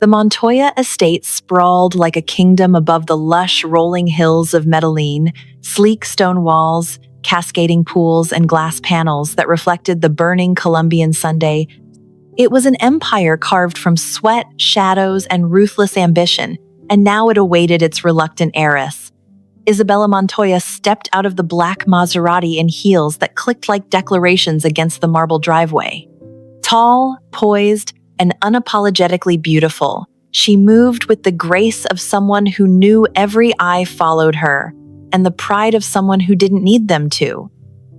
The Montoya estate sprawled like a kingdom above the lush, rolling hills of Medellin, sleek stone walls, cascading pools, and glass panels that reflected the burning Colombian Sunday. It was an empire carved from sweat, shadows, and ruthless ambition, and now it awaited its reluctant heiress. Isabella Montoya stepped out of the black Maserati in heels that clicked like declarations against the marble driveway. Tall, poised, and unapologetically beautiful, she moved with the grace of someone who knew every eye followed her, and the pride of someone who didn't need them to.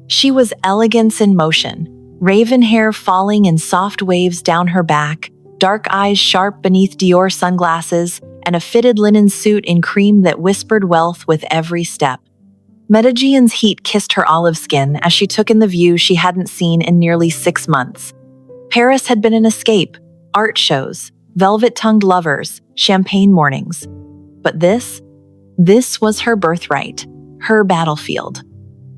She was elegance in motion, raven hair falling in soft waves down her back, dark eyes sharp beneath Dior sunglasses, and a fitted linen suit in cream that whispered wealth with every step. Medellin's heat kissed her olive skin as she took in the view she hadn't seen in nearly 6 months. Paris had been an escape, art shows, velvet-tongued lovers, champagne mornings. But this was her birthright, her battlefield.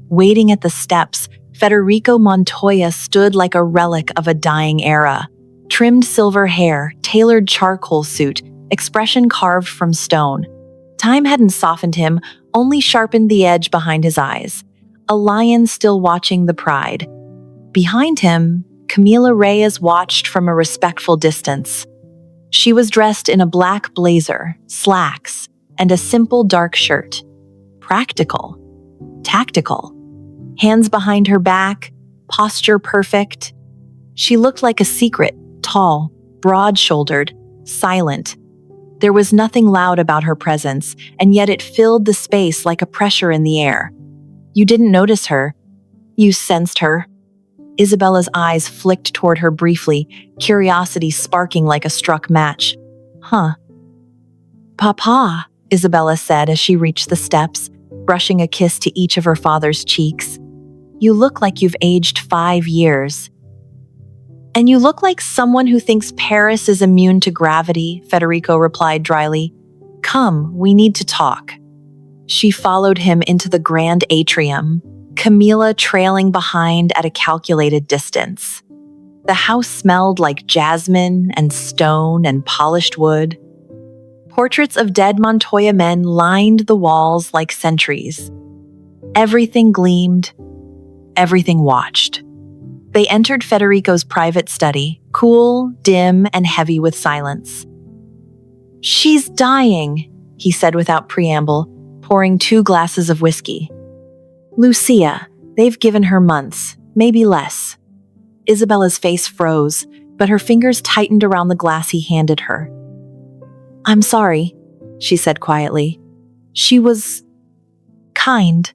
Waiting at the steps, Federico Montoya stood like a relic of a dying era. Trimmed silver hair, tailored charcoal suit, expression carved from stone. Time hadn't softened him, only sharpened the edge behind his eyes. A lion still watching the pride. Behind him, Camila Reyes watched from a respectful distance. She was dressed in a black blazer, slacks, and a simple dark shirt. Practical. Tactical. Hands behind her back, posture perfect. She looked like a secret, tall, broad-shouldered, silent. There was nothing loud about her presence, and yet it filled the space like a pressure in the air. You didn't notice her. You sensed her. Isabella's eyes flicked toward her briefly, curiosity sparking like a struck match. Huh. Papa, Isabella said as she reached the steps, brushing a kiss to each of her father's cheeks. You look like you've aged 5 years. And you look like someone who thinks Paris is immune to gravity, Federico replied dryly. Come, we need to talk. She followed him into the grand atrium, Camila trailing behind at a calculated distance. The house smelled like jasmine and stone and polished wood. Portraits of dead Montoya men lined the walls like sentries. Everything gleamed. Everything watched. They entered Federico's private study, cool, dim, and heavy with silence. She's dying, he said without preamble, pouring 2 glasses of whiskey. Lucia, they've given her months, maybe less. Isabella's face froze, but her fingers tightened around the glass he handed her. I'm sorry, she said quietly. She was kind.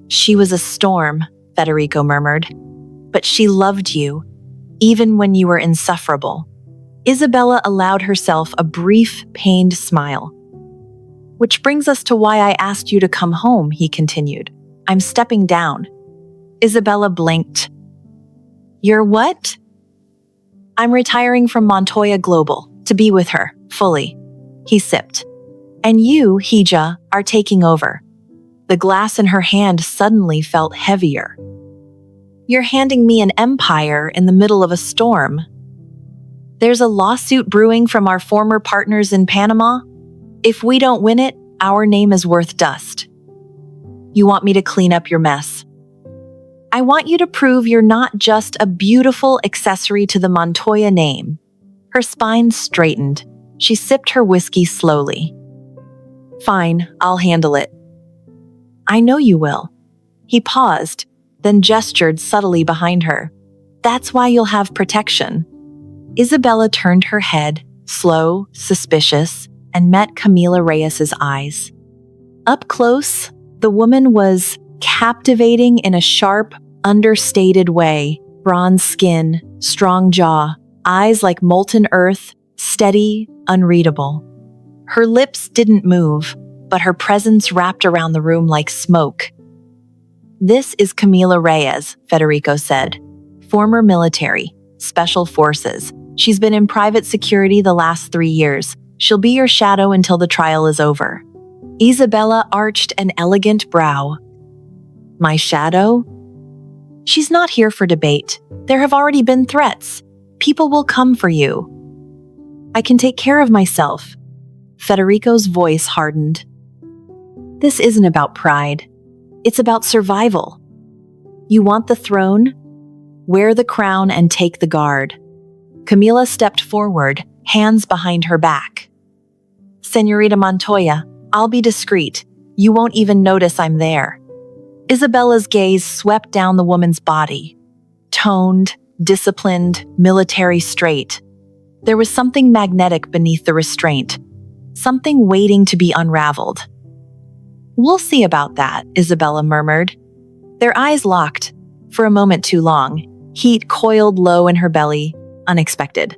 She was a storm, Federico murmured. But she loved you, even when you were insufferable. Isabella allowed herself a brief, pained smile. Which brings us to why I asked you to come home, he continued. I'm stepping down. Isabella blinked. You're what? I'm retiring from Montoya Global, to be with her, fully. He sipped. And you, Hija, are taking over. The glass in her hand suddenly felt heavier. You're handing me an empire in the middle of a storm. There's a lawsuit brewing from our former partners in Panama. If we don't win it, our name is worth dust. You want me to clean up your mess. I want you to prove you're not just a beautiful accessory to the Montoya name. Her spine straightened. She sipped her whiskey slowly. Fine, I'll handle it. I know you will. He paused, then gestured subtly behind her. That's why you'll have protection. Isabella turned her head, slow, suspicious, and met Camila Reyes's eyes. Up close, the woman was captivating in a sharp, understated way. Bronze skin, strong jaw, eyes like molten earth, steady, unreadable. Her lips didn't move, but her presence wrapped around the room like smoke. This is Camila Reyes, Federico said. Former military, special forces. She's been in private security the last 3 years. She'll be your shadow until the trial is over. Isabella arched an elegant brow. My shadow? She's not here for debate. There have already been threats. People will come for you. I can take care of myself. Federico's voice hardened. This isn't about pride. It's about survival. You want the throne? Wear the crown and take the guard. Camila stepped forward, hands behind her back. Señorita Montoya, I'll be discreet. You won't even notice I'm there. Isabella's gaze swept down the woman's body. Toned, disciplined, military straight. There was something magnetic beneath the restraint. Something waiting to be unraveled. We'll see about that, Isabella murmured. Their eyes locked, for a moment too long. Heat coiled low in her belly, unexpected.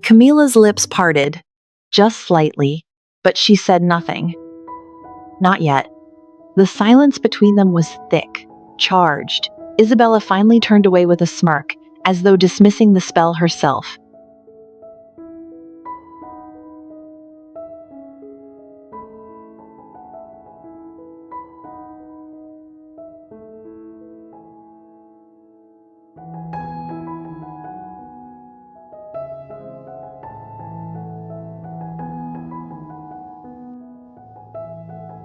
Camila's lips parted, just slightly, but she said nothing. Not yet. The silence between them was thick, charged. Isabella finally turned away with a smirk, as though dismissing the spell herself.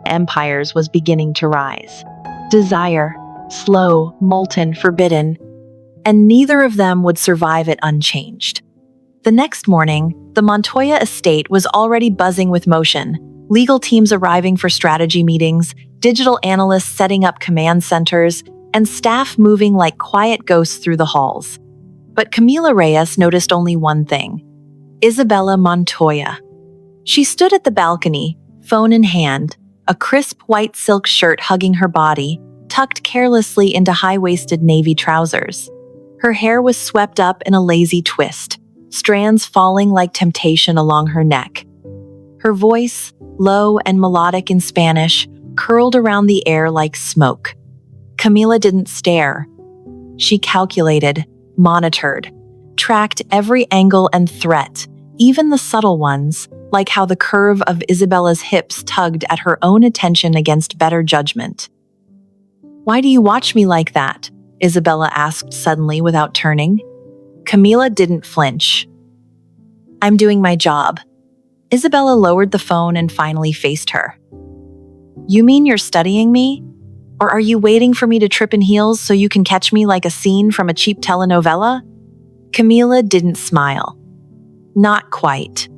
Empires was beginning to rise. Desire, slow, molten, forbidden, and neither of them would survive it unchanged. The next morning, the Montoya estate was already buzzing with motion, legal teams arriving for strategy meetings, digital analysts setting up command centers, and staff moving like quiet ghosts through the halls. But Camila Reyes noticed only one thing: Isabella Montoya. She stood at the balcony, phone in hand, a crisp white silk shirt hugging her body, tucked carelessly into high-waisted navy trousers. Her hair was swept up in a lazy twist, strands falling like temptation along her neck. Her voice, low and melodic in Spanish, curled around the air like smoke. Camila didn't stare. She calculated, monitored, tracked every angle and threat, even the subtle ones, like how the curve of Isabella's hips tugged at her own attention against better judgment. "Why do you watch me like that?" Isabella asked suddenly without turning. Camila didn't flinch. "I'm doing my job." Isabella lowered the phone and finally faced her. "You mean you're studying me? Or are you waiting for me to trip in heels so you can catch me like a scene from a cheap telenovela?" Camila didn't smile. Not quite.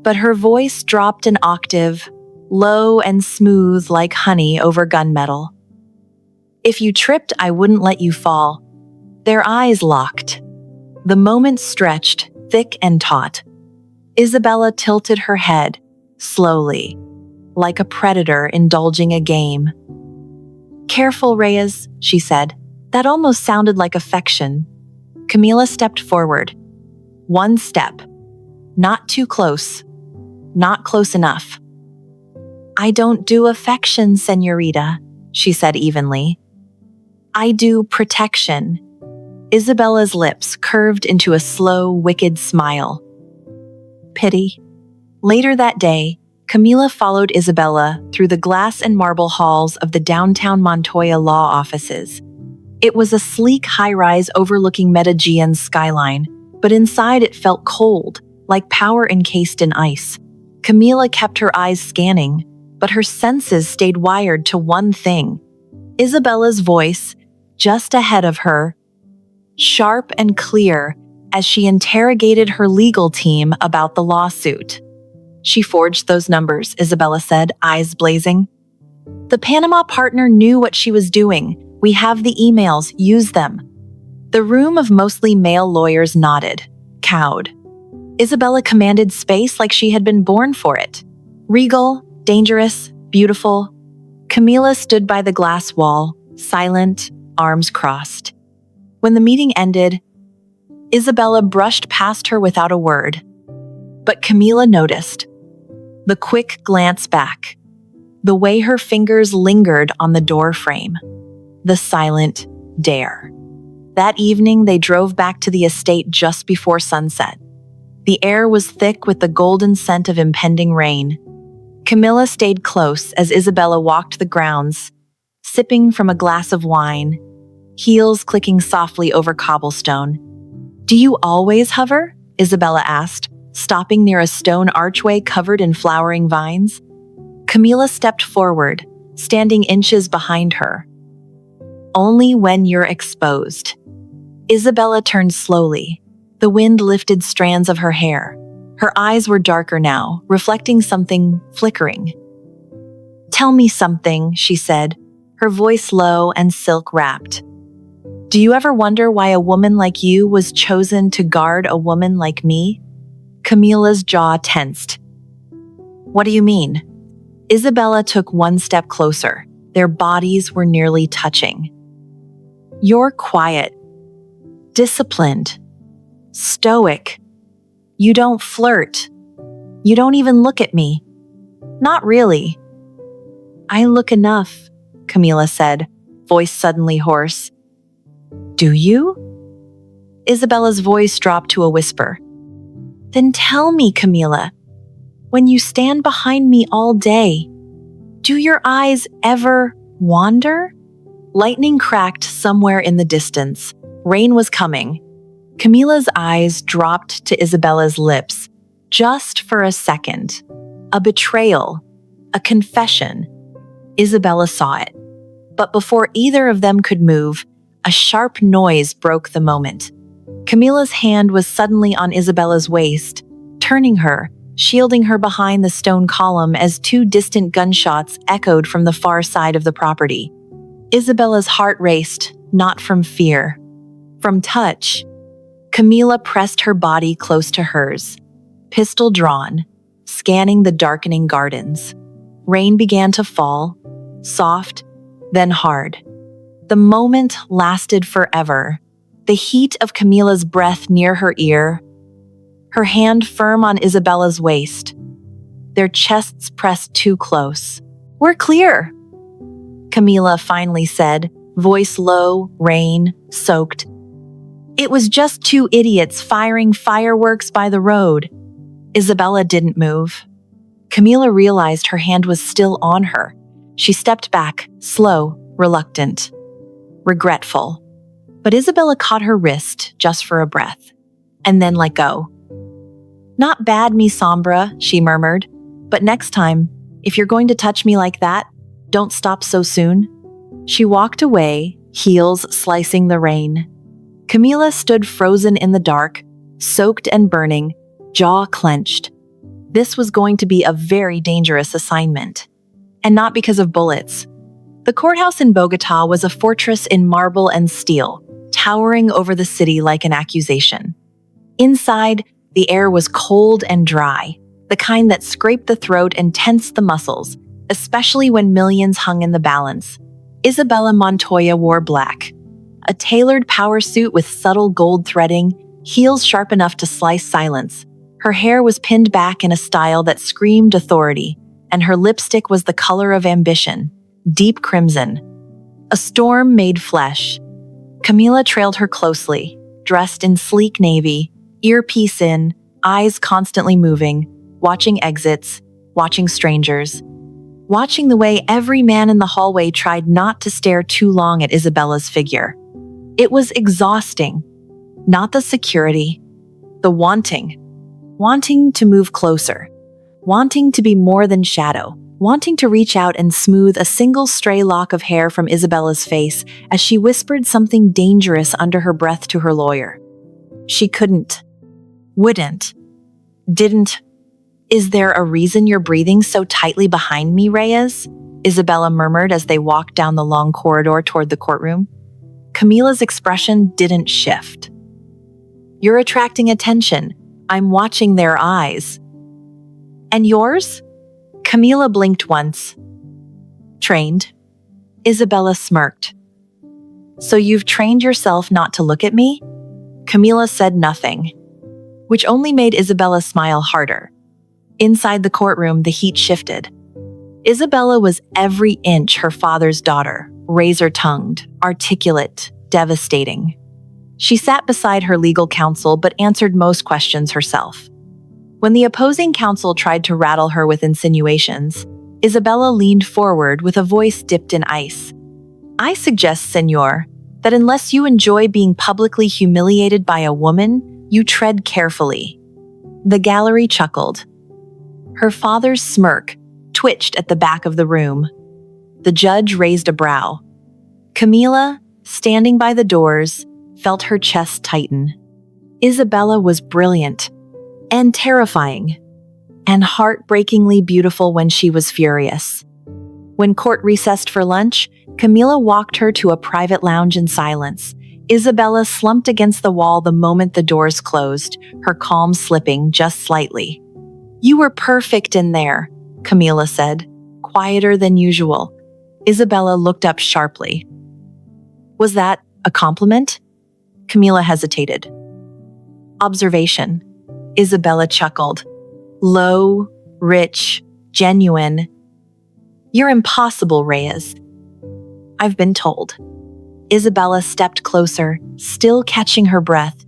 But her voice dropped an octave, low and smooth like honey over gunmetal. "If you tripped, I wouldn't let you fall." Their eyes locked. The moment stretched, thick and taut. Isabella tilted her head, slowly, like a predator indulging a game. "Careful, Reyes," she said. That almost sounded like affection. Camila stepped forward. One step. Not too close. Not close enough. "I don't do affection, señorita," she said evenly. "I do protection." Isabella's lips curved into a slow, wicked smile. Pity. Later that day, Camila followed Isabella through the glass and marble halls of the downtown Montoya law offices. It was a sleek high-rise overlooking Medellin's skyline, but inside it felt cold, like power encased in ice. Camila kept her eyes scanning, but her senses stayed wired to one thing: Isabella's voice, just ahead of her, sharp and clear as she interrogated her legal team about the lawsuit. "She forged those numbers," Isabella said, eyes blazing. "The Panama partner knew what she was doing. We have the emails, use them." The room of mostly male lawyers nodded, cowed. Isabella commanded space like she had been born for it. Regal, dangerous, beautiful. Camila stood by the glass wall, silent, arms crossed. When the meeting ended, Isabella brushed past her without a word. But Camila noticed. The quick glance back. The way her fingers lingered on the door frame. The silent dare. That evening, they drove back to the estate just before sunset. The air was thick with the golden scent of impending rain. Camila stayed close as Isabella walked the grounds, sipping from a glass of wine, heels clicking softly over cobblestone. "Do you always hover?" Isabella asked, stopping near a stone archway covered in flowering vines. Camila stepped forward, standing inches behind her. Only when you're exposed. Isabella turned slowly. The wind lifted strands of her hair. Her eyes were darker now, reflecting something flickering. "Tell me something," she said, her voice low and silk-wrapped. "Do you ever wonder why a woman like you was chosen to guard a woman like me?" Camila's jaw tensed. "What do you mean?" Isabella took one step closer. Their bodies were nearly touching. "You're quiet, disciplined, stoic. You don't flirt. You don't even look at me." "Not really." "I look enough," Camila said, voice suddenly hoarse. "Do you?" Isabella's voice dropped to a whisper. "Then tell me, Camila, when you stand behind me all day, do your eyes ever wander?" Lightning cracked somewhere in the distance. Rain was coming. Camila's eyes dropped to Isabella's lips, just for a second. A betrayal, a confession. Isabella saw it. But before either of them could move, a sharp noise broke the moment. Camila's hand was suddenly on Isabella's waist, turning her, shielding her behind the stone column as two distant gunshots echoed from the far side of the property. Isabella's heart raced, not from fear, from touch. Camila pressed her body close to hers, pistol drawn, scanning the darkening gardens. Rain began to fall, soft, then hard. The moment lasted forever. The heat of Camila's breath near her ear, her hand firm on Isabella's waist. Their chests pressed too close. "We're clear," Camila finally said, voice low, rain-soaked. "It was just two idiots firing fireworks by the road." Isabella didn't move. Camila realized her hand was still on her. She stepped back, slow, reluctant, regretful. But Isabella caught her wrist just for a breath, and then let go. "Not bad, mi sombra," she murmured. "But next time, if you're going to touch me like that, don't stop so soon." She walked away, heels slicing the rain. Camila stood frozen in the dark, soaked and burning, jaw clenched. This was going to be a very dangerous assignment. And not because of bullets. The courthouse in Bogotá was a fortress in marble and steel, towering over the city like an accusation. Inside, the air was cold and dry, the kind that scraped the throat and tensed the muscles, especially when millions hung in the balance. Isabella Montoya wore black, a tailored power suit with subtle gold threading, heels sharp enough to slice silence. Her hair was pinned back in a style that screamed authority, and her lipstick was the color of ambition, deep crimson. A storm made flesh. Camila trailed her closely, dressed in sleek navy, earpiece in, eyes constantly moving, watching exits, watching strangers, watching the way every man in the hallway tried not to stare too long at Isabella's figure. It was exhausting. Not the security, the wanting. Wanting to move closer. Wanting to be more than shadow. Wanting to reach out and smooth a single stray lock of hair from Isabella's face as she whispered something dangerous under her breath to her lawyer. She couldn't. Wouldn't. Didn't. "Is there a reason you're breathing so tightly behind me, Reyes?" Isabella murmured as they walked down the long corridor toward the courtroom. Camila's expression didn't shift. "You're attracting attention. I'm watching their eyes." "And yours?" Camila blinked once. "Trained." Isabella smirked. "So you've trained yourself not to look at me?" Camila said nothing, which only made Isabella smile harder. Inside the courtroom, the heat shifted. Isabella was every inch her father's daughter, razor-tongued, articulate, devastating. She sat beside her legal counsel but answered most questions herself. When the opposing counsel tried to rattle her with insinuations, Isabella leaned forward with a voice dipped in ice. "I suggest, Senor, that unless you enjoy being publicly humiliated by a woman, you tread carefully." The gallery chuckled. Her father's smirk twitched at the back of the room. The judge raised a brow. Camila, standing by the doors, felt her chest tighten. Isabella was brilliant and terrifying, and heartbreakingly beautiful when she was furious. When court recessed for lunch, Camila walked her to a private lounge in silence. Isabella slumped against the wall the moment the doors closed, her calm slipping just slightly. "You were perfect in there," Camila said, quieter than usual. Isabella looked up sharply. "Was that a compliment?" Camila hesitated. "Observation," Isabella chuckled. "Low, rich, genuine. You're impossible, Reyes." "I've been told." Isabella stepped closer, still catching her breath.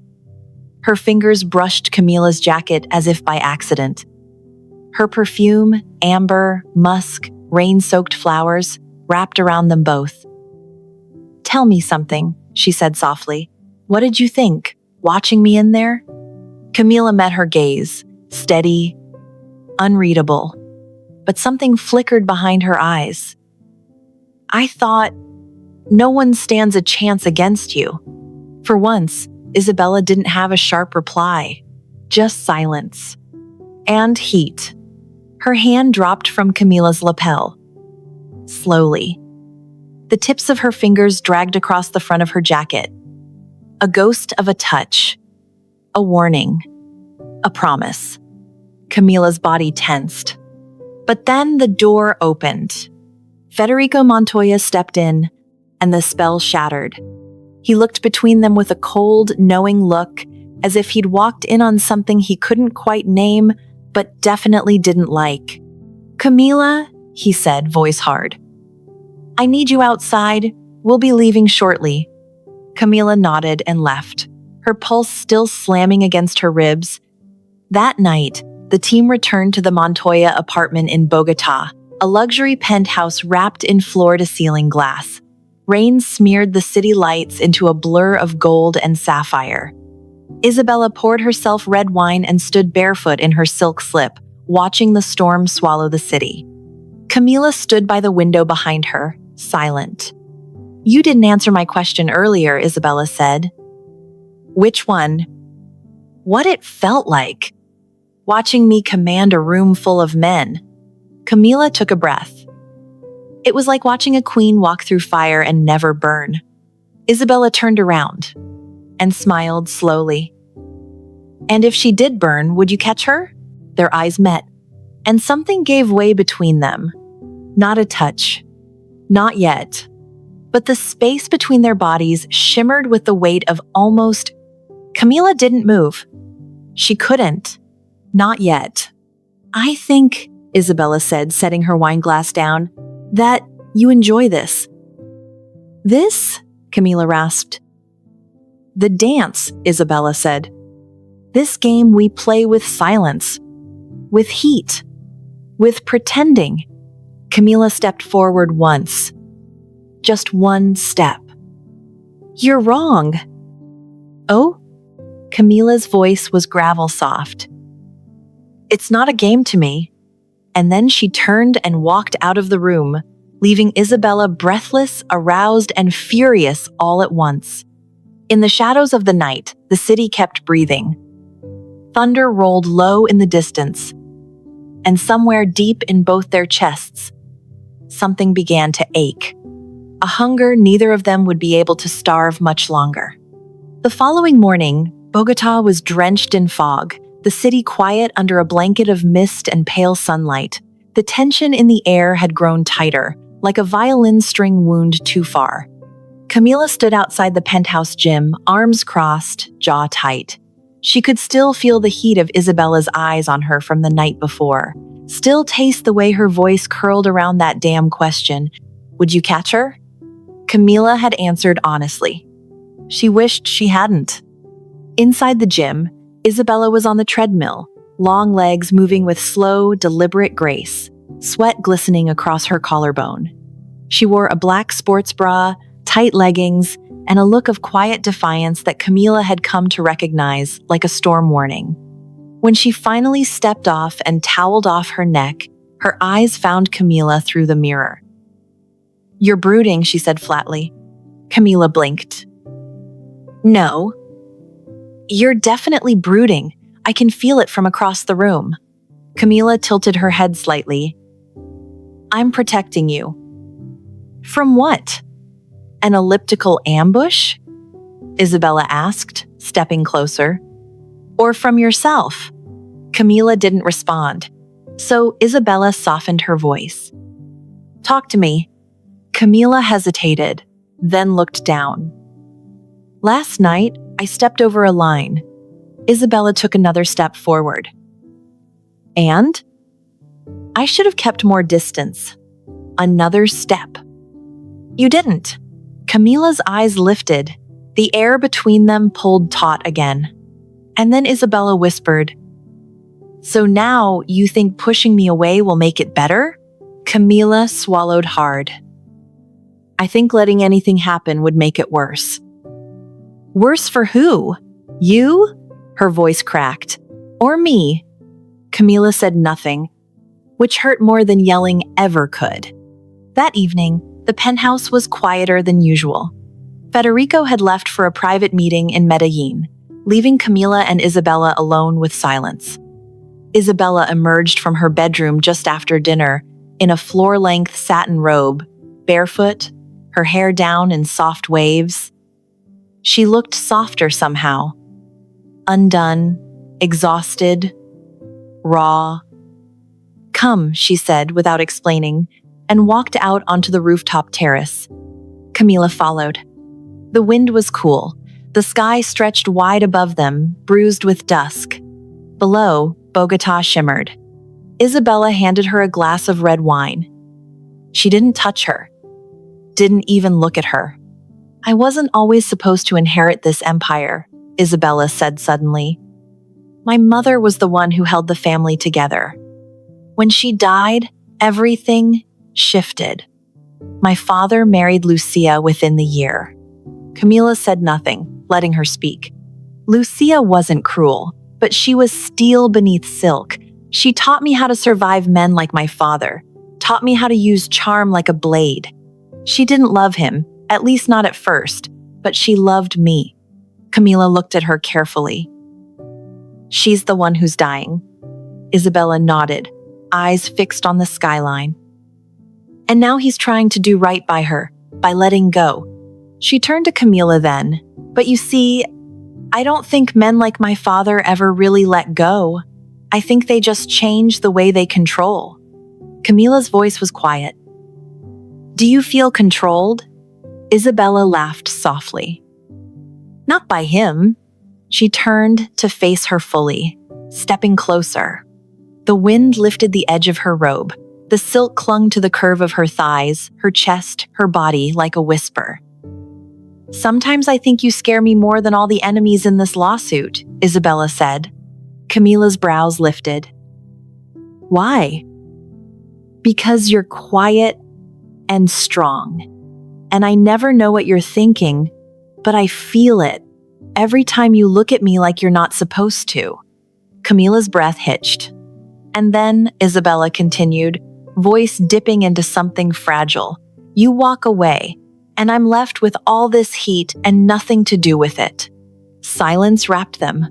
Her fingers brushed Camila's jacket as if by accident. Her perfume, amber, musk, rain-soaked flowers, wrapped around them both. "Tell me something," she said softly. "What did you think, watching me in there?" Camila met her gaze, steady, unreadable, but something flickered behind her eyes. "I thought, no one stands a chance against you." For once, Isabella didn't have a sharp reply, just silence. And heat. Her hand dropped from Camila's lapel. Slowly. The tips of her fingers dragged across the front of her jacket. A ghost of a touch. A warning. A promise. Camila's body tensed. But then the door opened. Federico Montoya stepped in, and the spell shattered. He looked between them with a cold, knowing look, as if he'd walked in on something he couldn't quite name, but definitely didn't like. "Camila," he said, voice hard. "I need you outside. We'll be leaving shortly." Camila nodded and left, her pulse still slamming against her ribs. That night, the team returned to the Montoya apartment in Bogota, a luxury penthouse wrapped in floor-to-ceiling glass. Rain smeared the city lights into a blur of gold and sapphire. Isabella poured herself red wine and stood barefoot in her silk slip, watching the storm swallow the city. Camila stood by the window behind her, silent. "You didn't answer my question earlier," Isabella said. "Which one?" "What it felt like. Watching me command a room full of men." Camila took a breath. "It was like watching a queen walk through fire and never burn." Isabella turned around and smiled slowly. "And if she did burn, would you catch her?" Their eyes met, and something gave way between them. Not a touch. Not yet. But the space between their bodies shimmered with the weight of almost... Camila didn't move. She couldn't. Not yet. "I think," Isabella said, setting her wine glass down, "that you enjoy this." "This?" Camila rasped. "The dance," Isabella said. "This game we play with silence, with heat, with pretending." Camila stepped forward once. Just one step. "You're wrong." "Oh?" Camila's voice was gravel soft. "It's not a game to me." And then she turned and walked out of the room, leaving Isabella breathless, aroused, and furious all at once. In the shadows of the night, the city kept breathing. Thunder rolled low in the distance, and somewhere deep in both their chests, something began to ache. A hunger neither of them would be able to starve much longer. The following morning, Bogota was drenched in fog, the city quiet under a blanket of mist and pale sunlight. The tension in the air had grown tighter, like a violin string wound too far. Camila stood outside the penthouse gym, arms crossed, jaw tight. She could still feel the heat of Isabella's eyes on her from the night before, still taste the way her voice curled around that damn question. Would you catch her? Camila had answered honestly. She wished she hadn't. Inside the gym, Isabella was on the treadmill, long legs moving with slow, deliberate grace, sweat glistening across her collarbone. She wore a black sports bra, tight leggings, and a look of quiet defiance that Camila had come to recognize like a storm warning. When she finally stepped off and toweled off her neck, her eyes found Camila through the mirror. "You're brooding," she said flatly. Camila blinked. "No. You're definitely brooding. I can feel it from across the room." Camila tilted her head slightly. "I'm protecting you." "From what? An elliptical ambush?" Isabella asked, stepping closer. "Or from yourself?" Camila didn't respond, so Isabella softened her voice. "Talk to me." Camila hesitated, then looked down. "Last night, I stepped over a line." Isabella took another step forward. "And?" "I should have kept more distance." Another step. "You didn't." Camila's eyes lifted. The air between them pulled taut again. And then Isabella whispered, "So now you think pushing me away will make it better?" Camila swallowed hard. "I think letting anything happen would make it worse." "Worse for who? You?" Her voice cracked. "Or me?" Camila said nothing, which hurt more than yelling ever could. That evening, the penthouse was quieter than usual. Federico had left for a private meeting in Medellin, leaving Camila and Isabella alone with silence. Isabella emerged from her bedroom just after dinner in a floor-length satin robe, barefoot, her hair down in soft waves. She looked softer somehow. Undone, exhausted, raw. "Come," she said without explaining, and walked out onto the rooftop terrace. Camila followed. The wind was cool. The sky stretched wide above them, bruised with dusk. Below, Bogotá shimmered. Isabella handed her a glass of red wine. She didn't touch her. Didn't even look at her. "I wasn't always supposed to inherit this empire," Isabella said suddenly. "My mother was the one who held the family together. When she died, everything shifted. My father married Lucia within the year." Camila said nothing, letting her speak. "Lucia wasn't cruel, but she was steel beneath silk. She taught me how to survive men like my father, taught me how to use charm like a blade. She didn't love him, at least not at first, but she loved me." Camila looked at her carefully. "She's the one who's dying." Isabella nodded, eyes fixed on the skyline. "And now he's trying to do right by her, by letting go." She turned to Camila then. "But you see, I don't think men like my father ever really let go. I think they just change the way they control." Camila's voice was quiet. "Do you feel controlled?" Isabella laughed softly. "Not by him." She turned to face her fully, stepping closer. The wind lifted the edge of her robe. The silk clung to the curve of her thighs, her chest, her body like a whisper. "Sometimes I think you scare me more than all the enemies in this lawsuit," Isabella said. Camila's brows lifted. "Why?" "Because you're quiet and strong. And I never know what you're thinking, but I feel it every time you look at me like you're not supposed to." Camila's breath hitched. "And then," Isabella continued, voice dipping into something fragile, "you walk away, and I'm left with all this heat and nothing to do with it." Silence wrapped them.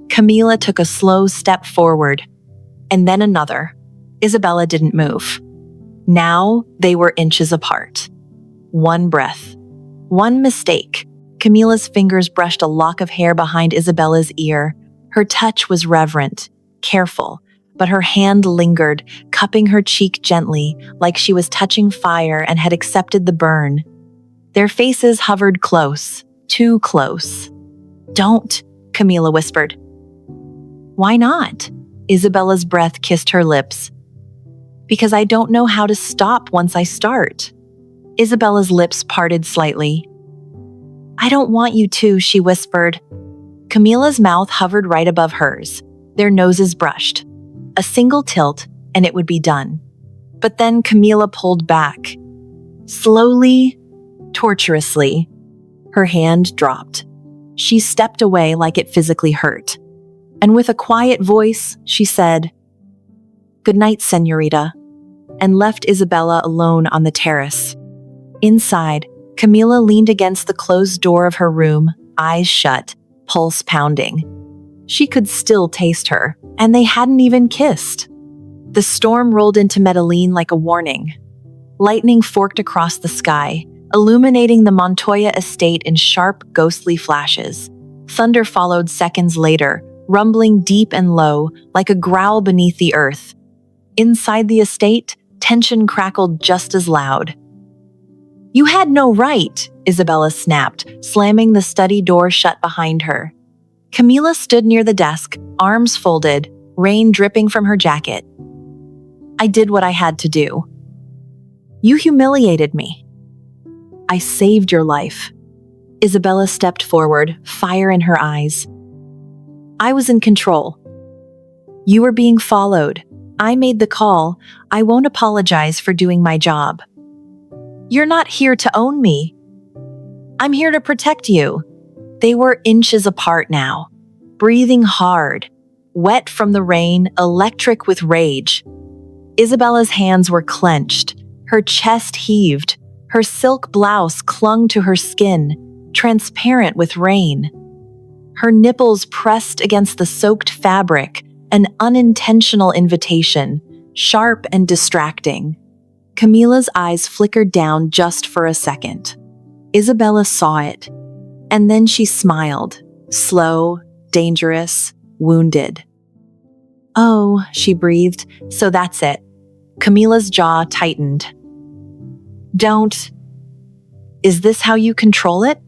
Camila took a slow step forward, and then another. Isabella didn't move. Now they were inches apart. One breath. One mistake. Camila's fingers brushed a lock of hair behind Isabella's ear. Her touch was reverent, careful, but her hand lingered, cupping her cheek gently, like she was touching fire and had accepted the burn. Their faces hovered close, too close. "Don't," Camila whispered. "Why not?" Isabella's breath kissed her lips. "Because I don't know how to stop once I start." Isabella's lips parted slightly. "I don't want you to," she whispered. Camila's mouth hovered right above hers. Their noses brushed. A single tilt, and it would be done. But then Camila pulled back. Slowly, torturously, her hand dropped. She stepped away like it physically hurt. and with a quiet voice, she said, "Good night, señorita," and left Isabella alone on the terrace. Inside, Camila leaned against the closed door of her room, eyes shut, pulse pounding. She could still taste her, and they hadn't even kissed. The storm rolled into Medellin like a warning. Lightning forked across the sky, illuminating the Montoya estate in sharp, ghostly flashes. Thunder followed seconds later, rumbling deep and low, like a growl beneath the earth. Inside the estate, tension crackled just as loud. "You had no right," Isabella snapped, slamming the study door shut behind her. Camila stood near the desk, arms folded, rain dripping from her jacket. "I did what I had to do. You humiliated me. I saved your life." Isabella stepped forward, fire in her eyes. "I was in control. You were being followed. I made the call. I won't apologize for doing my job. You're not here to own me. I'm here to protect you." They were inches apart now, breathing hard, wet from the rain, electric with rage. Isabella's hands were clenched, her chest heaved, her silk blouse clung to her skin, transparent with rain. Her nipples pressed against the soaked fabric, an unintentional invitation, sharp and distracting. Camila's eyes flickered down just for a second. Isabella saw it, and then she smiled, slow, dangerous, wounded. "Oh," she breathed, "so that's it." Camila's jaw tightened. "Don't. Is this how you control it?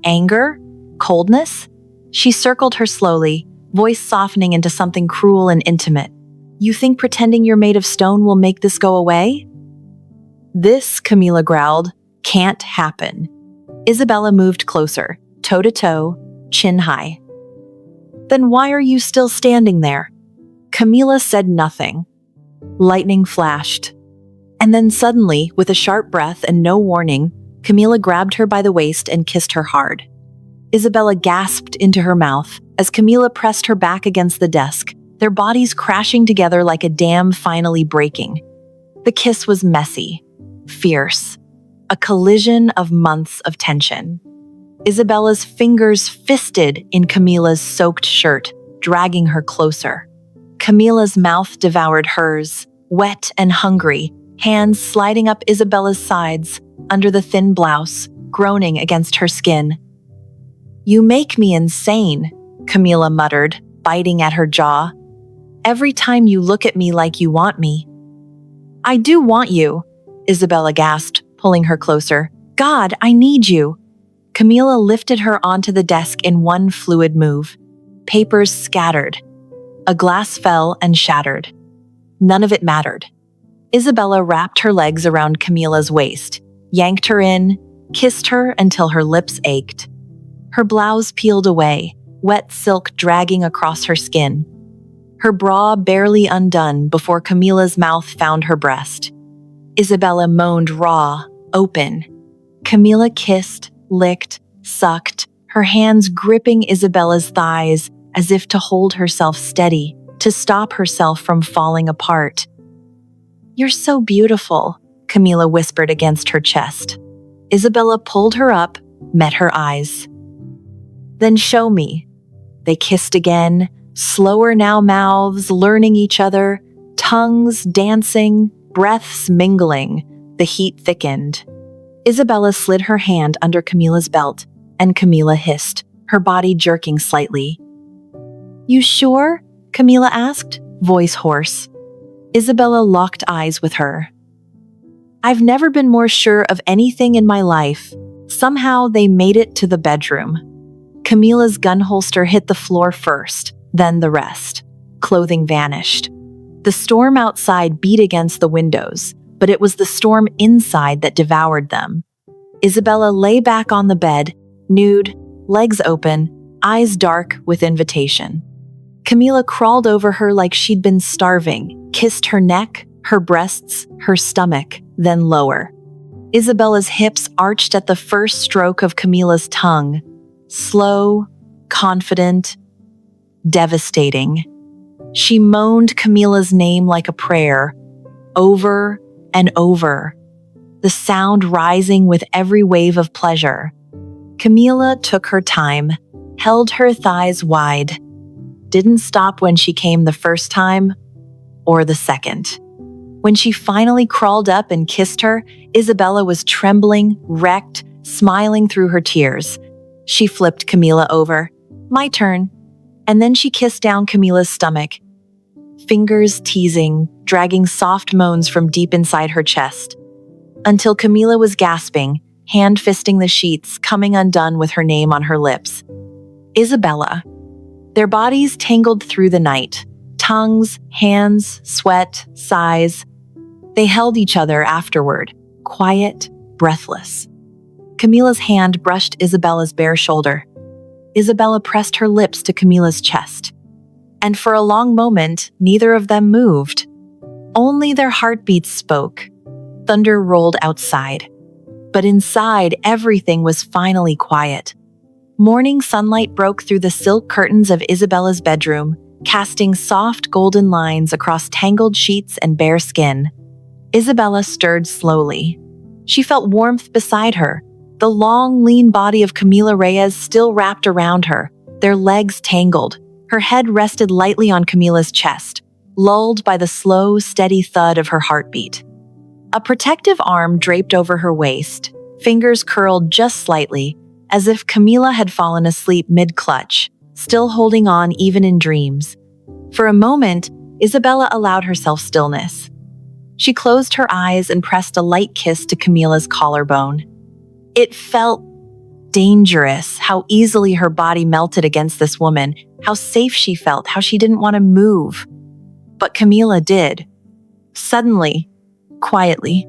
Anger? Coldness?" She circled her slowly, voice softening into something cruel and intimate. "You think pretending you're made of stone will make this go away?" "This," Camila growled, "can't happen." Isabella moved closer, toe to toe, chin high. "Then why are you still standing there?" Camila said nothing. Lightning flashed. And then suddenly, with a sharp breath and no warning, Camila grabbed her by the waist and kissed her hard. Isabella gasped into her mouth as Camila pressed her back against the desk, their bodies crashing together like a dam finally breaking. The kiss was messy, fierce, a collision of months of tension. Isabella's fingers fisted in Camila's soaked shirt, dragging her closer. Camila's mouth devoured hers, wet and hungry, hands sliding up Isabella's sides, under the thin blouse, groaning against her skin. "You make me insane," Camila muttered, biting at her jaw. "Every time you look at me like you want me." "I do want you," Isabella gasped, pulling her closer. "God, I need you." Camila lifted her onto the desk in one fluid move. Papers scattered. A glass fell and shattered. None of it mattered. Isabella wrapped her legs around Camila's waist, yanked her in, kissed her until her lips ached. Her blouse peeled away, wet silk dragging across her skin. Her bra barely undone before Camila's mouth found her breast. Isabella moaned raw, open. Camila kissed, licked, sucked, her hands gripping Isabella's thighs as if to hold herself steady, to stop herself from falling apart. "You're so beautiful," Camila whispered against her chest. Isabella pulled her up, met her eyes. "Then show me." They kissed again, slower now mouths learning each other, tongues dancing, breaths mingling. The heat thickened. Isabella slid her hand under Camila's belt, and Camila hissed, her body jerking slightly. "You sure?" Camila asked, voice hoarse. Isabella locked eyes with her. "I've never been more sure of anything in my life." Somehow they made it to the bedroom. Camila's gun holster hit the floor first, then the rest. Clothing vanished. The storm outside beat against the windows, but it was the storm inside that devoured them. Isabella lay back on the bed, nude, legs open, eyes dark with invitation. Camila crawled over her like she'd been starving, kissed her neck, her breasts, her stomach, then lower. Isabella's hips arched at the first stroke of Camila's tongue. Slow, confident. devastating. She moaned Camila's name like a prayer, over and over, the sound rising with every wave of pleasure. Camila took her time, held her thighs wide, didn't stop when she came the first time or the second. When she finally crawled up and kissed her, Isabella was trembling, wrecked, smiling through her tears. She flipped Camila over. My turn. And then she kissed down Camila's stomach, fingers teasing, dragging soft moans from deep inside her chest, until Camila was gasping, hand-fisting the sheets, coming undone with her name on her lips. Isabella. Their bodies tangled through the night. Tongues, hands, sweat, sighs. They held each other afterward, quiet, breathless. Camila's hand brushed Isabella's bare shoulder. Isabella pressed her lips to Camila's chest. And for a long moment, neither of them moved. Only their heartbeats spoke. Thunder rolled outside. But inside, everything was finally quiet. Morning sunlight broke through the silk curtains of Isabella's bedroom, casting soft golden lines across tangled sheets and bare skin. Isabella stirred slowly. She felt warmth beside her, the long, lean body of Camila Reyes still wrapped around her, their legs tangled. Her head rested lightly on Camila's chest, lulled by the slow, steady thud of her heartbeat. A protective arm draped over her waist, fingers curled just slightly, as if Camila had fallen asleep mid-clutch, still holding on even in dreams. For a moment, Isabella allowed herself stillness. She closed her eyes and pressed a light kiss to Camila's collarbone. It felt dangerous how easily her body melted against this woman, how safe she felt, how she didn't want to move. But Camila did. Suddenly, quietly,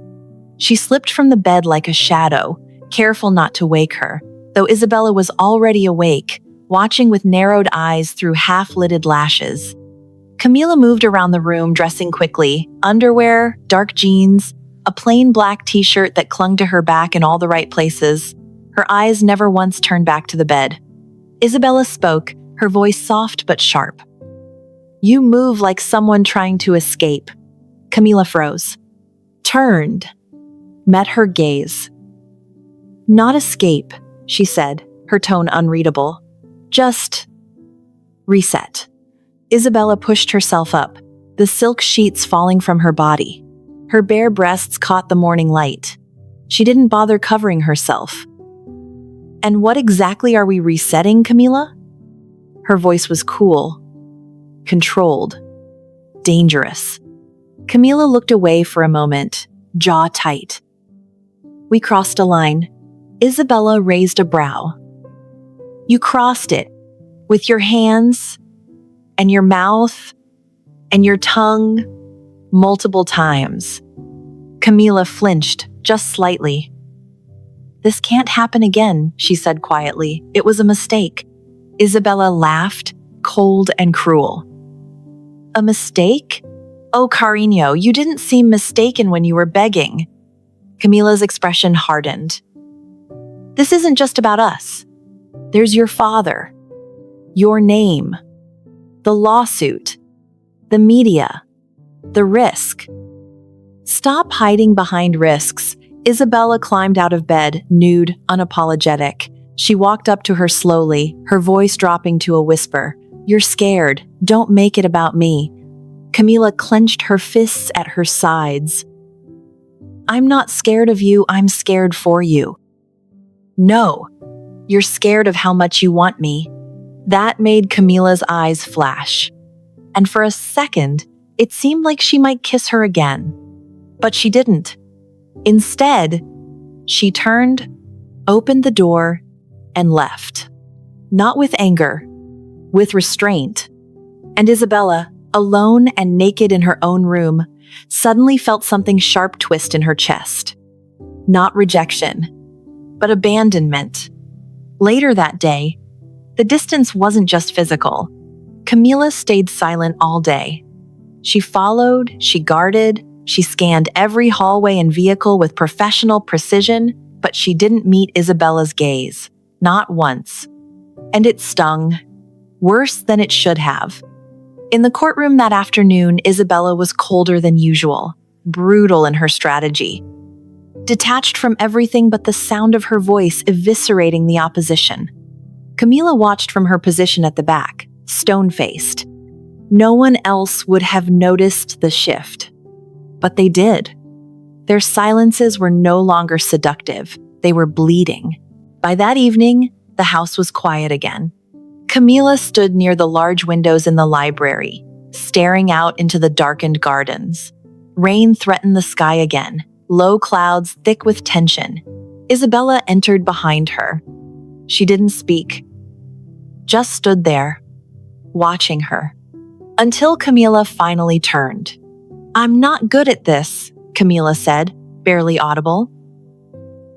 she slipped from the bed like a shadow, careful not to wake her, though Isabella was already awake, watching with narrowed eyes through half-lidded lashes. Camila moved around the room dressing quickly, underwear, dark jeans, a plain black t-shirt that clung to her back in all the right places. Her eyes never once turned back to the bed. Isabella spoke, her voice soft but sharp. You move like someone trying to escape. Camila froze. Turned. Met her gaze. Not escape, she said, her tone unreadable. Just reset. Isabella pushed herself up, the silk sheets falling from her body. Her bare breasts caught the morning light. She didn't bother covering herself. And what exactly are we resetting, Camila? Her voice was cool, controlled, dangerous. Camila looked away for a moment, jaw tight. We crossed a line. Isabella raised a brow. You crossed it, with your hands, and your mouth, and your tongue, multiple times. Camila flinched, just slightly. This can't happen again, she said quietly. It was a mistake. Isabella laughed, cold and cruel. A mistake? Oh, Carino, you didn't seem mistaken when you were begging. Camila's expression hardened. This isn't just about us. There's your father, your name, the lawsuit, the media, the risk. Stop hiding behind risks. Isabella climbed out of bed, nude, unapologetic. She walked up to her slowly, her voice dropping to a whisper. You're scared. Don't make it about me. Camila clenched her fists at her sides. I'm not scared of you, I'm scared for you. No, you're scared of how much you want me. That made Camila's eyes flash. And for a second, it seemed like she might kiss her again. But she didn't. Instead, she turned, opened the door, and left. Not with anger, with restraint. And Isabella, alone and naked in her own room, suddenly felt something sharp twist in her chest. Not rejection, but abandonment. Later that day, the distance wasn't just physical. Camila stayed silent all day. She followed, she guarded, she scanned every hallway and vehicle with professional precision, but she didn't meet Isabella's gaze. Not once. And it stung. worse than it should have. In the courtroom that afternoon, Isabella was colder than usual, brutal in her strategy, detached from everything but the sound of her voice eviscerating the opposition. Camila watched from her position at the back, stone-faced. No one else would have noticed the shift. But they did. Their silences were no longer seductive. They were bleeding. By that evening, the house was quiet again. Camila stood near the large windows in the library, staring out into the darkened gardens. Rain threatened the sky again, low clouds thick with tension. Isabella entered behind her. She didn't speak, just stood there, watching her, until Camila finally turned. "I'm not good at this," Camila said, barely audible.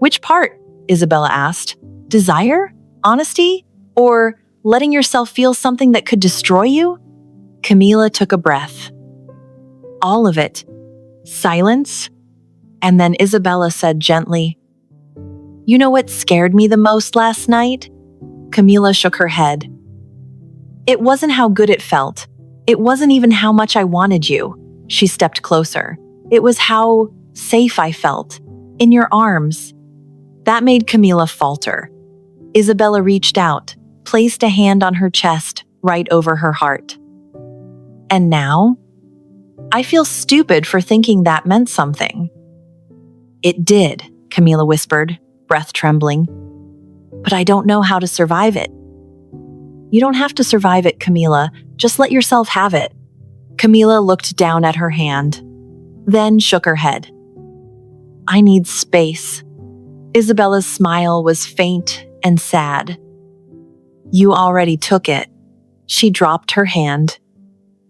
"Which part?" Isabella asked. "Desire? Honesty? Or letting yourself feel something that could destroy you?" Camila took a breath. "All of it." Silence. And then Isabella said gently, "You know what scared me the most last night?" Camila shook her head. "It wasn't how good it felt. It wasn't even how much I wanted you." She stepped closer. "It was how safe I felt. In your arms." That made Camila falter. Isabella reached out, placed a hand on her chest, right over her heart. "And now? I feel stupid for thinking that meant something." "It did," Camila whispered, breath trembling. "But I don't know how to survive it." "You don't have to survive it, Camila. Just let yourself have it." Camila looked down at her hand, then shook her head. "I need space." Isabella's smile was faint and sad. "You already took it." She dropped her hand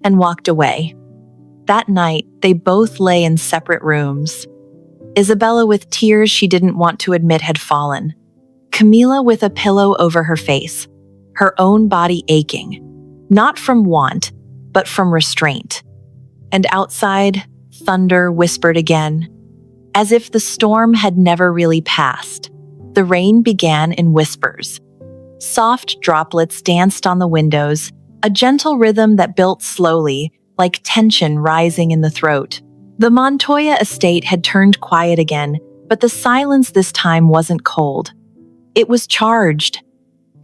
and walked away. That night, they both lay in separate rooms. Isabella with tears she didn't want to admit had fallen. Camila with a pillow over her face, her own body aching, not from want, but from restraint. And outside, thunder whispered again, as if the storm had never really passed. The rain began in whispers. Soft droplets danced on the windows, a gentle rhythm that built slowly, like tension rising in the throat. The Montoya estate had turned quiet again, but the silence this time wasn't cold. It was charged.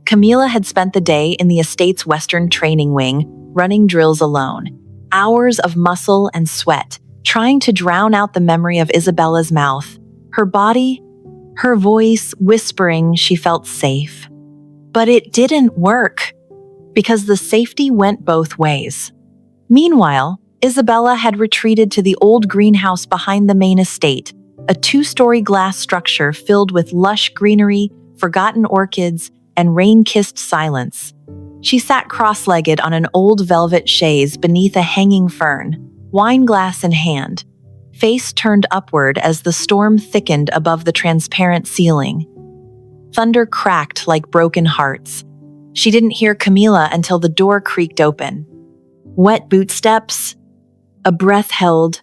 Camila had spent the day in the estate's western training wing, running drills alone. Hours of muscle and sweat, trying to drown out the memory of Isabella's mouth. Her body, her voice whispering she felt safe. But it didn't work, because the safety went both ways. Meanwhile, Isabella had retreated to the old greenhouse behind the main estate, a 2-story glass structure filled with lush greenery, forgotten orchids, and rain-kissed silence. She sat cross-legged on an old velvet chaise beneath a hanging fern, wine glass in hand, face turned upward as the storm thickened above the transparent ceiling. Thunder cracked like broken hearts. She didn't hear Camila until the door creaked open. Wet bootsteps, a breath held,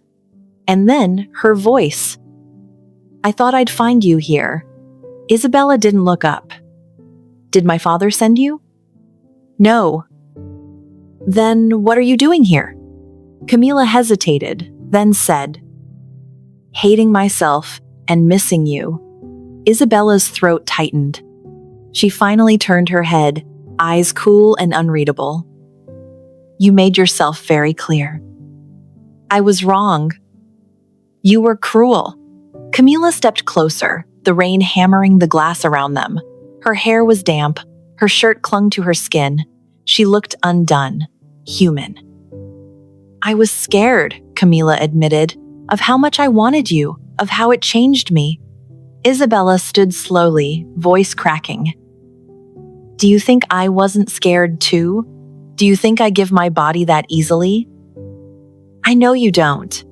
and then her voice. "I thought I'd find you here." Isabella didn't look up. "Did my father send you?" "No." "Then what are you doing here?" Camila hesitated, then said, "Hating myself and missing you." Isabella's throat tightened. She finally turned her head, eyes cool and unreadable. "You made yourself very clear." "I was wrong." "You were cruel." Camila stepped closer, the rain hammering the glass around them. Her hair was damp, her shirt clung to her skin. She looked undone, human. "I was scared," Camila admitted, "of how much I wanted you, of how it changed me." Isabella stood slowly, voice cracking. "Do you think I wasn't scared too? Do you think I give my body that easily?" "I know you don't."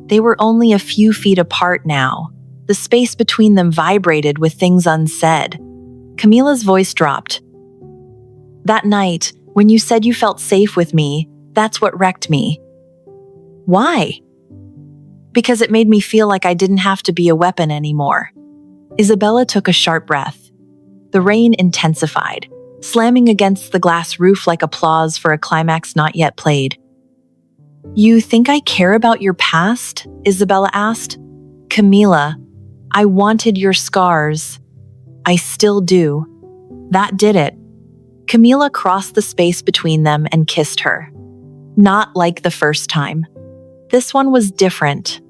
They were only a few feet apart now. The space between them vibrated with things unsaid. Camila's voice dropped. "That night, when you said you felt safe with me, that's what wrecked me." "Why?" "Because it made me feel like I didn't have to be a weapon anymore." Isabella took a sharp breath. The rain intensified, slamming against the glass roof like applause for a climax not yet played. "You think I care about your past?" Isabella asked. "Camila, I wanted your scars. I still do. That did it." Camila crossed the space between them and kissed her. Not like the first time. This one was different.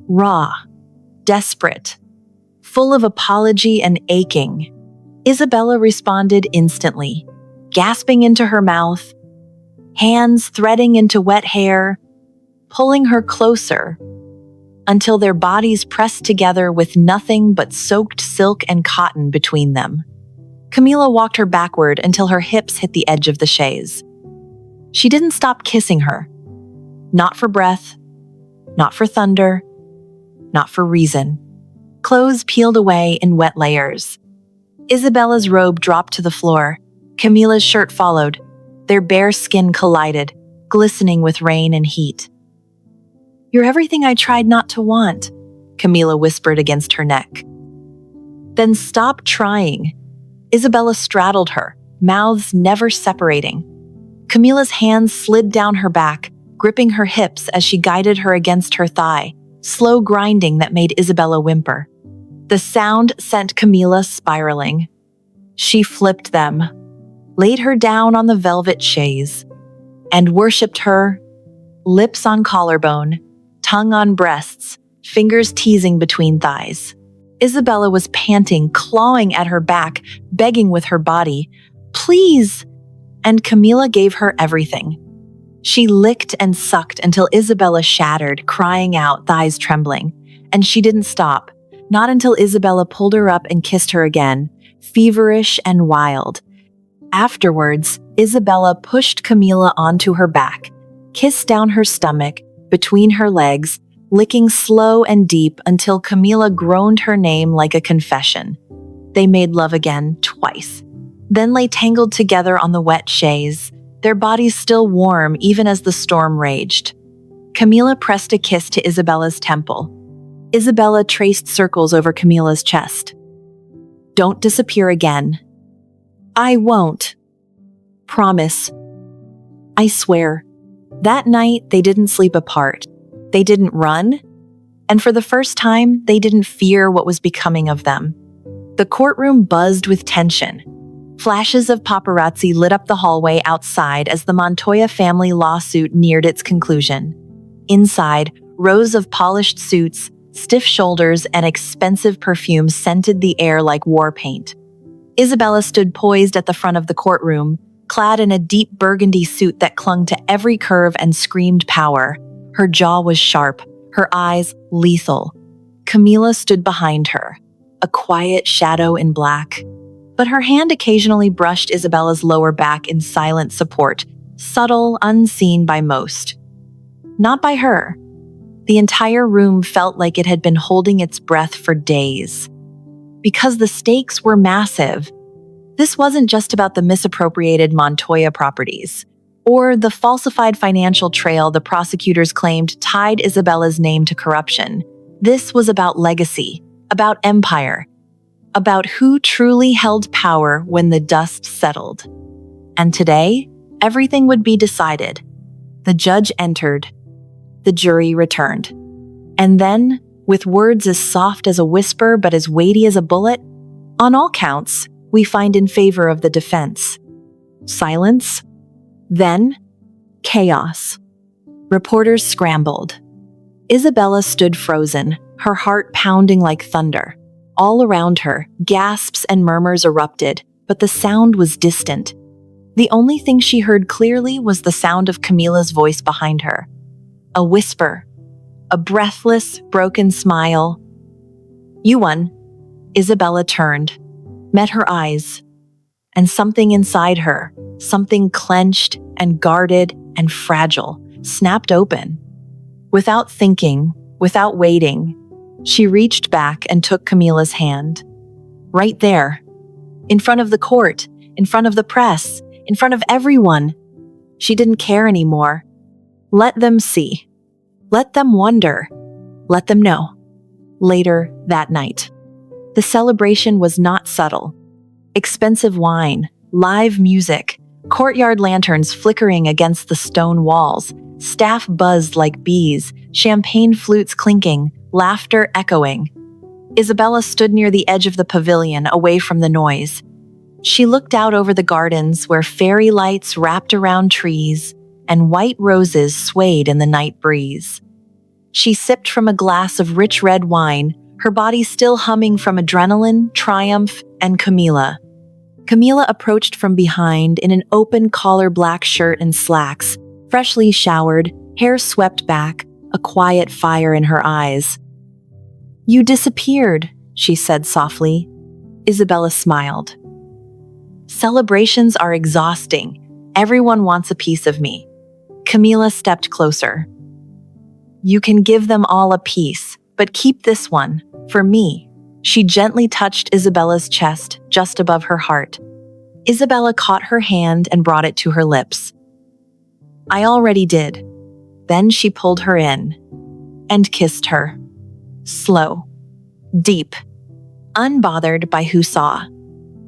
Raw. Desperate. Full of apology and aching. Isabella responded instantly, gasping into her mouth, hands threading into wet hair, pulling her closer, until their bodies pressed together with nothing but soaked silk and cotton between them. Camila walked her backward until her hips hit the edge of the chaise. She didn't stop kissing her. Not for breath, not for thunder, not for reason. Clothes peeled away in wet layers. Isabella's robe dropped to the floor. Camila's shirt followed. Their bare skin collided, glistening with rain and heat. "You're everything I tried not to want," Camila whispered against her neck. "Then stop trying." Isabella straddled her, mouths never separating. Camila's hands slid down her back, gripping her hips as she guided her against her thigh, slow grinding that made Isabella whimper. The sound sent Camila spiraling. She flipped them, laid her down on the velvet chaise, and worshipped her, lips on collarbone, tongue on breasts, fingers teasing between thighs. Isabella was panting, clawing at her back, begging with her body, "Please!" And Camila gave her everything. She licked and sucked until Isabella shattered, crying out, thighs trembling. And she didn't stop, not until Isabella pulled her up and kissed her again, feverish and wild. Afterwards, Isabella pushed Camila onto her back, kissed down her stomach, between her legs, licking slow and deep until Camila groaned her name like a confession. They made love again twice, then lay tangled together on the wet chaise, their bodies still warm even as the storm raged. Camila pressed a kiss to Isabella's temple. Isabella traced circles over Camila's chest. "Don't disappear again." "I won't." "Promise." "I swear." That night, they didn't sleep apart. They didn't run. And for the first time, they didn't fear what was becoming of them. The courtroom buzzed with tension. Flashes of paparazzi lit up the hallway outside as the Montoya family lawsuit neared its conclusion. Inside, rows of polished suits, stiff shoulders, and expensive perfumes scented the air like war paint. Isabella stood poised at the front of the courtroom, clad in a deep burgundy suit that clung to every curve and screamed power. Her jaw was sharp, her eyes lethal. Camila stood behind her, a quiet shadow in black. But her hand occasionally brushed Isabella's lower back in silent support, subtle, unseen by most. Not by her. The entire room felt like it had been holding its breath for days. Because the stakes were massive. This wasn't just about the misappropriated Montoya properties, or the falsified financial trail the prosecutors claimed tied Isabella's name to corruption. This was about legacy, about empire, about who truly held power when the dust settled. And today, everything would be decided. The judge entered. The jury returned. And then, with words as soft as a whisper but as weighty as a bullet, on all counts, we find in favor of the defense. Silence. Then, chaos. Reporters scrambled. Isabella stood frozen, her heart pounding like thunder. All around her, gasps and murmurs erupted, but the sound was distant. The only thing she heard clearly was the sound of Camila's voice behind her. A whisper. A breathless, broken smile. "You won." Isabella turned, met her eyes, and something inside her, something clenched and guarded and fragile, snapped open. Without thinking, without waiting, she reached back and took Camila's hand. Right there, in front of the court, in front of the press, in front of everyone. She didn't care anymore. Let them see. Let them wonder. Let them know. Later that night. The celebration was not subtle. Expensive wine, live music, courtyard lanterns flickering against the stone walls, staff buzzed like bees, champagne flutes clinking, laughter echoing. Isabella stood near the edge of the pavilion, away from the noise. She looked out over the gardens where fairy lights wrapped around trees and white roses swayed in the night breeze. She sipped from a glass of rich red wine, her body still humming from adrenaline, triumph, and Camila. Camila approached from behind in an open-collar black shirt and slacks, freshly showered, hair swept back, a quiet fire in her eyes. "You disappeared," she said softly. Isabella smiled. "Celebrations are exhausting. Everyone wants a piece of me." Camila stepped closer. "You can give them all a piece, but keep this one, for me." She gently touched Isabella's chest, just above her heart. Isabella caught her hand and brought it to her lips. "I already did." Then she pulled her in and kissed her. Slow, deep, unbothered by who saw.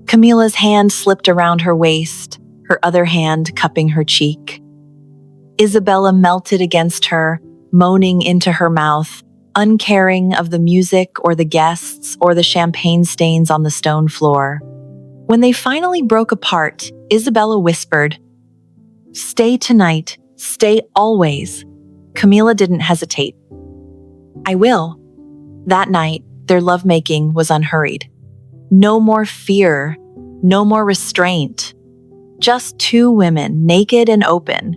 Camila's hand slipped around her waist, her other hand cupping her cheek. Isabella melted against her, moaning into her mouth, uncaring of the music or the guests or the champagne stains on the stone floor. When they finally broke apart, Isabella whispered, "Stay tonight, stay always." Camila didn't hesitate. "I will." That night, their lovemaking was unhurried. No more fear, no more restraint. Just two women, naked and open,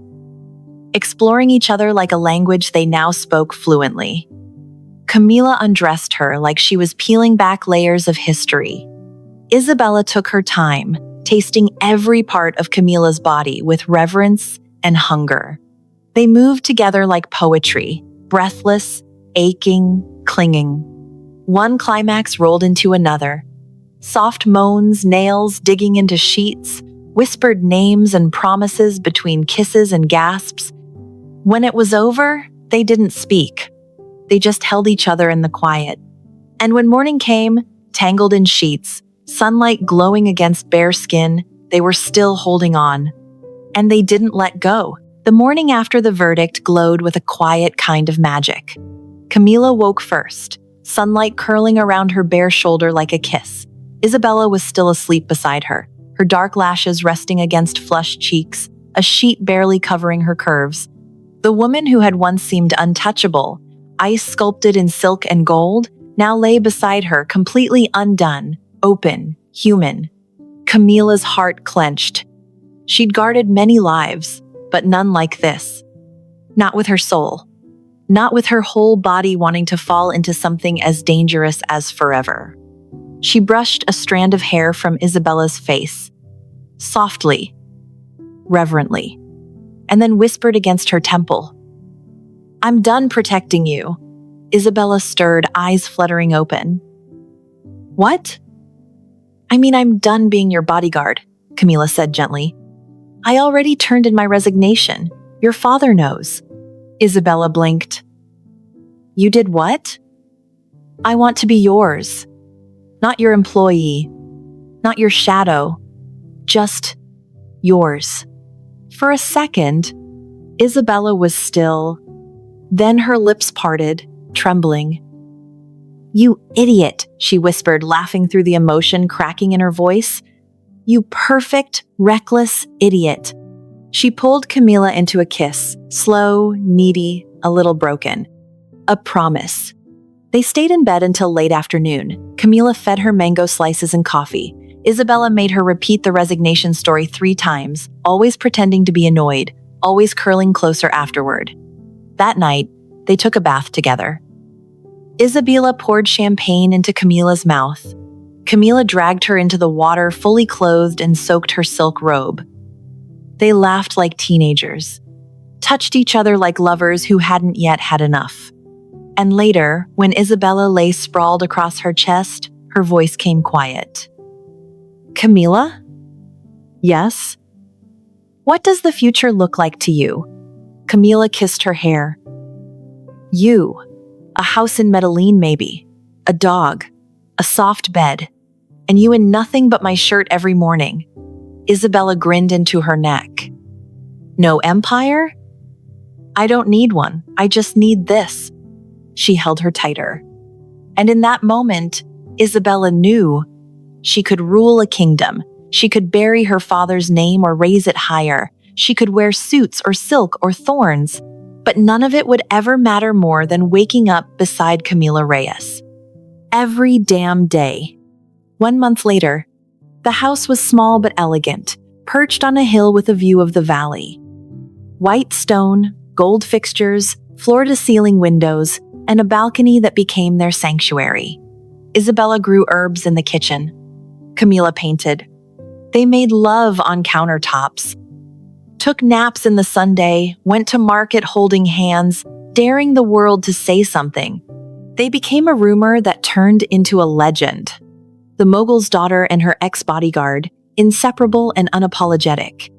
exploring each other like a language they now spoke fluently. Camila undressed her like she was peeling back layers of history. Isabella took her time, tasting every part of Camila's body with reverence and hunger. They moved together like poetry, breathless, aching, clinging. One climax rolled into another. Soft moans, nails digging into sheets, whispered names and promises between kisses and gasps. When it was over, they didn't speak. They just held each other in the quiet. And when morning came, tangled in sheets, sunlight glowing against bare skin, they were still holding on. And they didn't let go. The morning after the verdict glowed with a quiet kind of magic. Camila woke first, sunlight curling around her bare shoulder like a kiss. Isabella was still asleep beside her, her dark lashes resting against flushed cheeks, a sheet barely covering her curves. The woman who had once seemed untouchable, ice sculpted in silk and gold, now lay beside her, completely undone, open, human. Camila's heart clenched. She'd guarded many lives, but none like this. Not with her soul. Not with her whole body wanting to fall into something as dangerous as forever. She brushed a strand of hair from Isabella's face, softly, reverently, and then whispered against her temple. "I'm done protecting you." Isabella stirred, eyes fluttering open. "What?" "I mean, I'm done being your bodyguard," Camila said gently. "I already turned in my resignation. Your father knows." Isabella blinked. "You did what?" "I want to be yours. Not your employee. Not your shadow. Just yours." For a second, Isabella was still. Then her lips parted, trembling. "You idiot," she whispered, laughing through the emotion cracking in her voice. "You perfect, reckless idiot." She pulled Camila into a kiss, slow, needy, a little broken. A promise. They stayed in bed until late afternoon. Camila fed her mango slices and coffee. Isabella made her repeat the resignation story 3 times, always pretending to be annoyed, always curling closer afterward. That night, they took a bath together. Isabella poured champagne into Camila's mouth. Camila dragged her into the water, fully clothed, and soaked her silk robe. They laughed like teenagers, touched each other like lovers who hadn't yet had enough. And later, when Isabella lay sprawled across her chest, her voice came quiet. "Camila?" "Yes?" "What does the future look like to you?" Camila kissed her hair. "You. A house in Medellin, maybe. A dog. A soft bed. And you in nothing but my shirt every morning." Isabella grinned into her neck. No empire? I don't need one. I just need this. She held her tighter. And in that moment, Isabella knew she could rule a kingdom. She could bury her father's name or raise it higher. She could wear suits or silk or thorns. But none of it would ever matter more than waking up beside Camila Reyes. Every damn day. 1 month later, the house was small but elegant, perched on a hill with a view of the valley. White stone, gold fixtures, floor-to-ceiling windows, and a balcony that became their sanctuary. Isabella grew herbs in the kitchen. Camila painted. They made love on countertops. Took naps in the Sunday, went to market holding hands, daring the world to say something. They became a rumor that turned into a legend. The mogul's daughter and her ex-bodyguard, inseparable and unapologetic.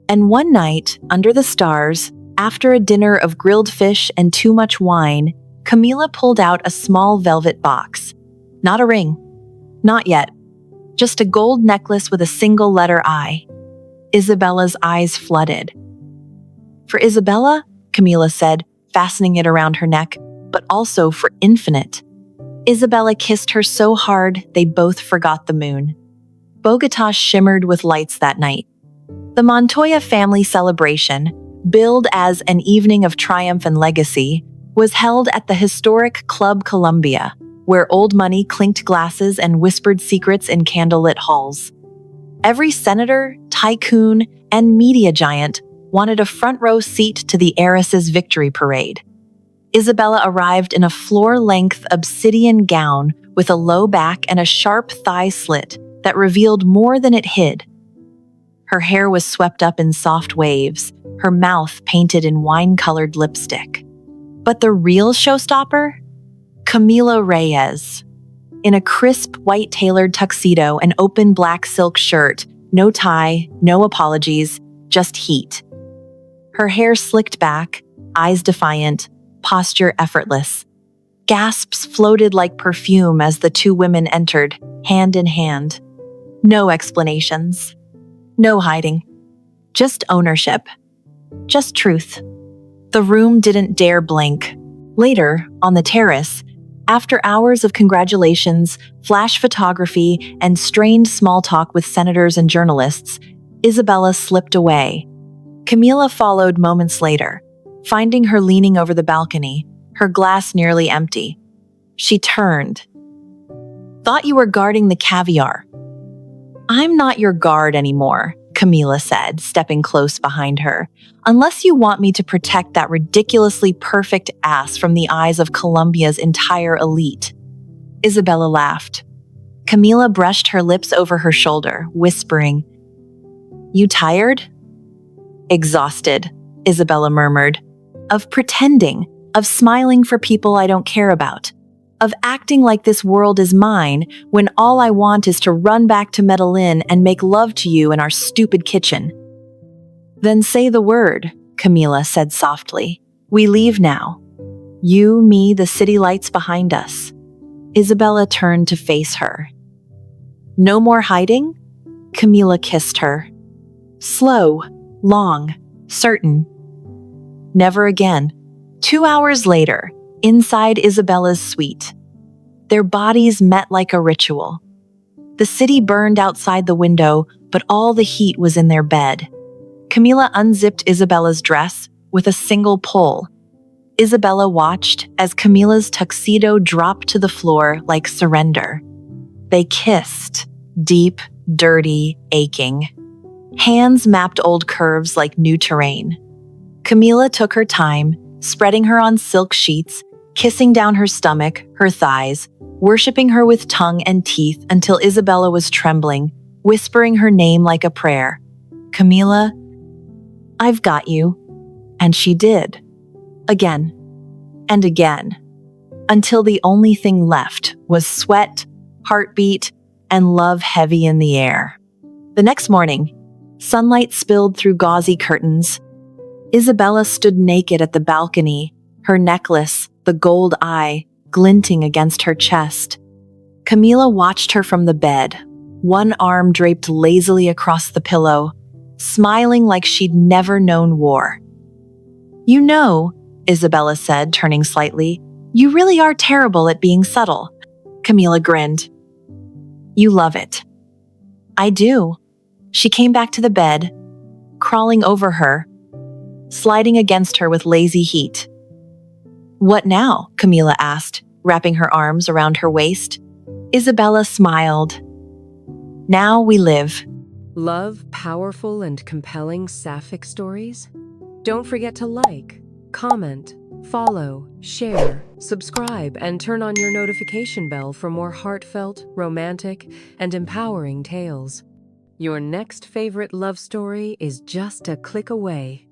And one night, under the stars, after a dinner of grilled fish and too much wine, Camila pulled out a small velvet box. Not a ring. Not yet. Just a gold necklace with a single letter I. Isabella's eyes flooded. For Isabella, Camila said, fastening it around her neck, but also for infinite. Isabella kissed her so hard they both forgot the moon. Bogotá shimmered with lights that night. The Montoya family celebration, billed as an evening of triumph and legacy, was held at the historic Club Colombia, where old money clinked glasses and whispered secrets in candlelit halls. Every senator, tycoon, and media giant wanted a front-row seat to the heiress's victory parade. Isabella arrived in a floor-length obsidian gown with a low back and a sharp thigh slit that revealed more than it hid. Her hair was swept up in soft waves, her mouth painted in wine-colored lipstick. But the real showstopper? Camila Reyes. In a crisp white tailored tuxedo and open black silk shirt, no tie, no apologies, just heat. Her hair slicked back, eyes defiant, posture effortless. Gasps floated like perfume as the two women entered, hand in hand. No explanations. No hiding. Just ownership. Just truth. The room didn't dare blink. Later, on the terrace, after hours of congratulations, flash photography, and strained small talk with senators and journalists, Isabella slipped away. Camila followed moments later, finding her leaning over the balcony, her glass nearly empty. She turned. Thought you were guarding the caviar. I'm not your guard anymore, Camila said, stepping close behind her, unless you want me to protect that ridiculously perfect ass from the eyes of Colombia's entire elite. Isabella laughed. Camila brushed her lips over her shoulder, whispering, You tired? Exhausted, Isabella murmured. Of pretending, of smiling for people I don't care about, of acting like this world is mine when all I want is to run back to Medellin and make love to you in our stupid kitchen. Then say the word, Camila said softly. We leave now. You, me, the city lights behind us. Isabella turned to face her. No more hiding? Camila kissed her. Slow, long, certain. Never again. 2 hours later, inside Isabella's suite, their bodies met like a ritual. The city burned outside the window, but all the heat was in their bed. Camila unzipped Isabella's dress with a single pull. Isabella watched as Camila's tuxedo dropped to the floor like surrender. They kissed, deep, dirty, aching. Hands mapped old curves like new terrain. Camila took her time, spreading her on silk sheets, kissing down her stomach, her thighs, worshipping her with tongue and teeth until Isabella was trembling, whispering her name like a prayer. Camila, I've got you. And she did. Again. And again. Until the only thing left was sweat, heartbeat, and love heavy in the air. The next morning, sunlight spilled through gauzy curtains. Isabella stood naked at the balcony, her necklace, the gold eye, glinting against her chest. Camila watched her from the bed, one arm draped lazily across the pillow, smiling like she'd never known war. "You know," Isabella said, turning slightly, "you really are terrible at being subtle." Camila grinned. "You love it." "I do." She came back to the bed, crawling over her, sliding against her with lazy heat. "What now?" Camila asked, wrapping her arms around her waist. Isabella smiled. "Now we live." Love powerful and compelling Sapphic stories? Don't forget to like, comment, follow, share, subscribe, and turn on your notification bell for more heartfelt, romantic, and empowering tales. Your next favorite love story is just a click away.